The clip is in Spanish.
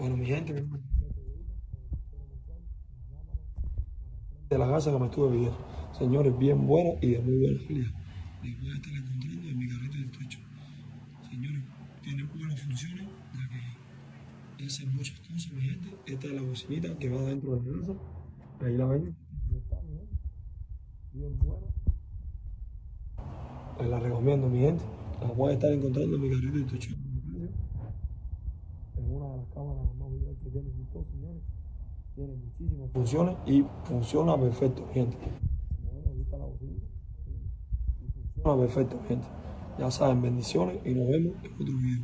Bueno, mi gente, de la casa que me estuve viendo. Señores, bien buena y de muy buena calidad. Les voy a estar encontrando en mi carrito del techo. Señores, tiene buenas funciones, ya que hace muchas cosas, mi gente. Esta es la bocinita que va dentro de la casa. Ahí la ven. Está, mi gente. Bien buena. Les la recomiendo, mi gente. La voy a estar encontrando en mi carrito del techo. Es una de las cámaras más brillantes que tiene TikTok, señores. Tiene muchísimas funciones y funciona perfecto, gente. Como ven, aquí está la bocinita y funciona perfecto, gente. Ya saben, bendiciones y nos vemos en otro video.